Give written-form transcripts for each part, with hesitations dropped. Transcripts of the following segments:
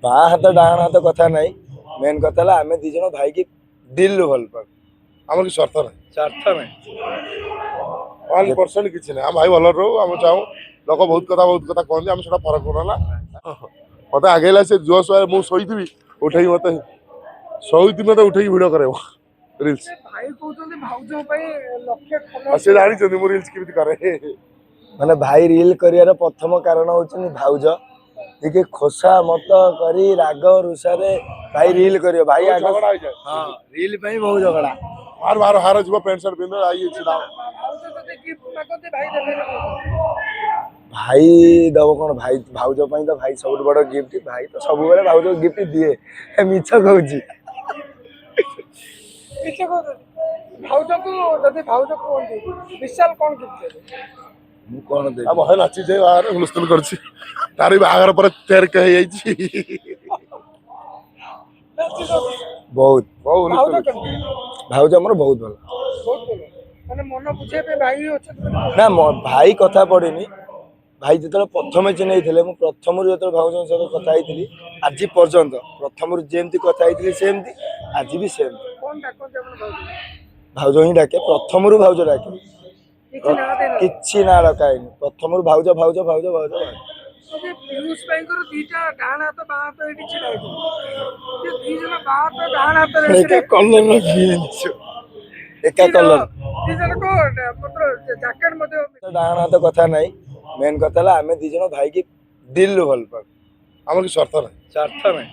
बाँ हाथ डाण हाथ कथा नहीं मेन कथा आम दी जन भाई की दिल भल पाऊ आम कि स्वार्थ ना स्वार्थ नहीं 1% किसी ना भाई भल रो आम चाहूँ लोक बहुत कथा कहते आम से फरक पड़ना मत आगेला से जोश मुझे शोथी उठे मत शोथी मत उठे भिड कर रिल्स भाई कहते भाउजों पे लक्ष्य से जानी मु रिल्स केमी करे माने भाई रिल करियार प्रथम कारण होचनी भाउज ଟିକେ ଖୋସା ମତ କରି ରାଗ ରୁଷାରେ ଭାଇ ରିଲ କରିବ ଭାଇ ଆଗ झगड़ा हो जाए ହଁ ରିଲ ପାଇଁ ବହୁତ ଝଗଡା बार बार हार जीव पैंट सार्ट पिंध आई छिड़ा भाउजों तो गिफ्ट मागते भाई देबे भाई दब कौन भाई भाउज ପାଇଁ ତ ଭାଇ ସବୁଠୁ ବଡ ଗିଫ୍ଟ ଭାଇ ତ ସବୁବେଳେ ଭାଉଜ ଗିଫ୍ଟ ଦିଏ ମିଛ କହୁଛି किसे कहते भाउजों को जदि भाउजों कहते विशाल कौन गिफ्ट देबे ମୁଁ କଣ ଦେବି अब है नाची जे बाहर हुलस्थुल करछि तारी बाहागर पर तेर कह जाइछि ବହୁତ बहुत भाउजों हुलस्थुल केमती ଭାଉଜ ଆମର ବହୁତ ଭଲ बहुत बोलो माने मन बुझे पे भाई होचे ନା ଭାଇ କଥା ପଡିନି ଭାଇ ଯେତେବେଳେ ପ୍ରଥମେ ଚିହ୍ନେଇଥିଲେ ମୁଁ ପ୍ରଥମରୁ ଯେତେବେଳେ ଭାଉଜଙ୍କ ସହିତ କଥା ହେଇଥିଲି ଆଜି ପର୍ଯ୍ୟନ୍ତ ପ୍ରଥମରୁ ଯେମିତି କଥା ହେଇଥିଲି ସେମିତି ଆଜି ବି ସେମିତି कौन डाकते अपन भाउजों ଭାଉଜ ହିଁ ଡାକେ ପ୍ରଥମରୁ ଭାଉଜ ଡାକେ किसी ना दे କିଛି ନା ଡକା ହେଇନି ପ୍ରଥମରୁ ଭାଉଜ ଭାଉଜ ଭାଉଜ ଭାଉଜ ଭାଉଜ। जे पीयूष भाईଙ୍କର ଦିଟା ଡାହାଣ ହାତ ବାଁ ହାତ ଏଠି ଛିଡା ହେଇଛନ୍ତି ଯେ ଦି ଜଣ ବାଁ ହାତ ଡାହାଣ ହାତ ଏକା କଲର ଜିନ୍ସ ଏକା କଲର ଦି ଜଣଙ୍କ ମାତ୍ର ଜ୍ୟାକେଟ ମଧ୍ୟ ଡାହାଣ ହାତ କଥା ନାହିଁ ମେନ୍ କଥା ହେଲା ଆମେ ଦି ଜଣ ଭାଇ କି ଦିଲ୍ଲୁ ଭଲ ପାଉ आम कि स्वार्थ ना ସ୍ୱାର୍ଥ ନାହିଁ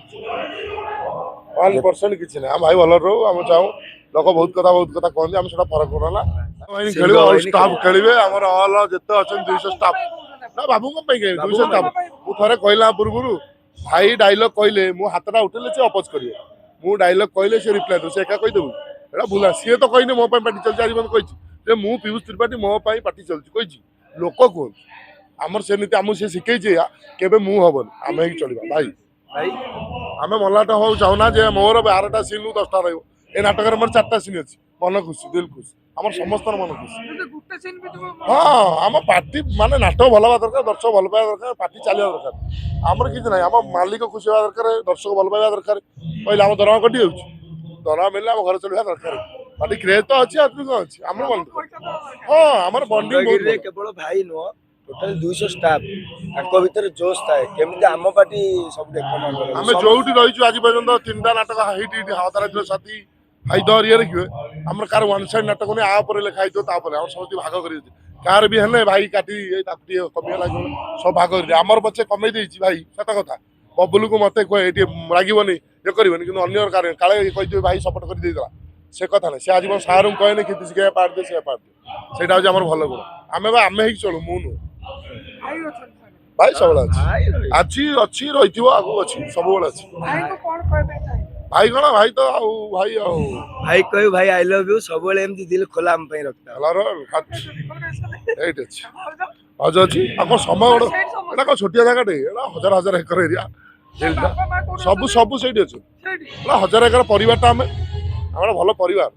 1% किसी ना भाई भल रो आम चाहूँ लोक बहुत कथा कहते आम से फरक पड़ना खेल सिंह ऑल बाहिनी स्टाफ खेले। खेलिए आमर ऑल जिते अच्छा 200 स्टाफ ना बाबू को 200 स्टाफ मु थे कहला पूर्व भाई डायलॉग कहले मु हाथटा उठेले से अपोज करिए मु डायलॉग कहले से रिप्लाई दो से एका कहि देबु एटा भूला सी तो कहने मो पार्टी चलती आज कही जे मु पीयूष त्रिपाठी मो पार्टी चलती कही लोक कहूँ आमर से नीति आमको से शिखई केबे मु हबन आम ही चलवा भाई ଭାଇ आम मलाटा हो चाहूना जे मोर 12टा सीन 10टा रही ए नाटक मोर 4टा सीन अच्छी मन खुशी दिल खुशी आम समस्त मन खुशी ଯଦି ଗୋଟେ ସିନ୍ ବି ଥିବ हाँ आम पार्टी माने नाटक भल हवा दरकार दर्शक भल पाइबा दरकार पार्टी चलिया दरकार आमर किसी ना आम मालिक खुशी हवा दरकार दर्शक भल पाइबा दरकार पहले आम दरमा कटि जाऊँ दरमा मिलले आम घर चलवा दरकार पार्टी क्रेज तो अच्छी आदमी कौन अच्छी आम हाँ आमर बॉन्डिंग बहुत ଖଣ୍ଡଗିରିରେ କେବଳ ଭାଇ ନୁହଁ ଟୋଟାଲ 200 ଷ୍ଟାଫ ତାଙ୍କ ଭିତରେ ଜୋଶ ଥାଏ କେମିତି ଆମ ପାର୍ଟି ସବୁଠୁ ଏକ ନମ୍ବର आम जो रही आज पर्यटन 3टा नाटक हिट हिट हावतारा साथी हाइदर ये रखिए आम कार वन साइड नाटक नहीं आपर लिखा होता आम समझ भाग कर कार भी है भाई काटी कमिगला सब भाग कर आमर पचे कमे भाई सत कथा बबुल को मत कहे ये रागबनी ये करनी कि अन्य काले कही भाई सपोर्ट कर से कथा ना सी आज मो सार कहने कि पार्ट दे से पार्ट दे ସେଇଟା ହଉଛି ଆମର ଭଲ ଗୁଣ ଆମେ ହେଇକି ଚଳୁ ମୁଁ ନୁହଁ ଭାଇ ଅଛନ୍ତି ଭାଇ ସବୁବେଳେ ଅଛି ଭାଇ ଆଜି ଅଛି ରହିଥିବ ଆଗକୁ ଅଛି ସବୁବେଳେ ଅଛି ଭାଇଙ୍କୁ କଣ କହିବେ ଚାହିଁ ଭାଇ କଣ ଭାଇ ତ ଆଉ ଭାଇ ଆଉ ଭାଇ କହିବୁ ଭାଇ ଆଇ ଲଭ୍ ୟୁ ସବୁବେଳେ ଏମିତି ଦିଲ ଖୋଲା ଆମ ପାଇଁ ରଖିଥା ହେଲାର ଏଇଠି ଅଛି ହଜ ଅଛି ଆଉ କଣ ସମୟ ଗୋଟେ ଏଇଟା କଣ ଛୋଟିଆ ଜାଗାଟେ ଏଇଟା ହଜାର ହଜାର ଏକର ଏରିଆ ସବୁ ସବୁ ସେଇଠି ଅଛି ଏଇଟା ହଜାର ଏକର ପରିବାରଟା ଆମେ ଆମର ଭଲ ପରିବାର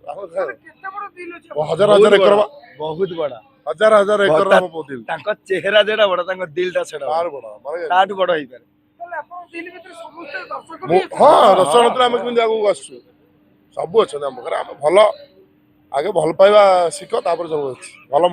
କେତେ ବଡ ଦିଲ୍ ଅଛି ହଜାର ହଜାର ଏକର ବା ବହୁତ ବଡ ହଜାର ହଜାର ଏକର ଆମ ଦିଲ୍ ତାଙ୍କ ଚେହେରା ଯେଟା ବଡ ତାଙ୍କ ଦିଲଟା ସେଟା ତାର ବଡ ମାନେ ତାଠୁ ବଡ ହେଇପାରେ ତାହେଲେ ଆପଣଙ୍କ ଦିଲ୍ ଭିତରେ ସମସ୍ତେ ଦର୍ଶକ ବି ମୁଁ ହଁ ଦର୍ଶନ ନଥିଲେ ଆମେ କେମିତି ଆଗକୁ ଆସୁଛୁ ସବୁ ଅଛନ୍ତି ଆମ ପାଖରେ ଆମେ ଭଲ ଆଗେ ଭଲ ପାଇବା ଶିଖ ତାପରେ ସବୁ ଅଛି ଭଲ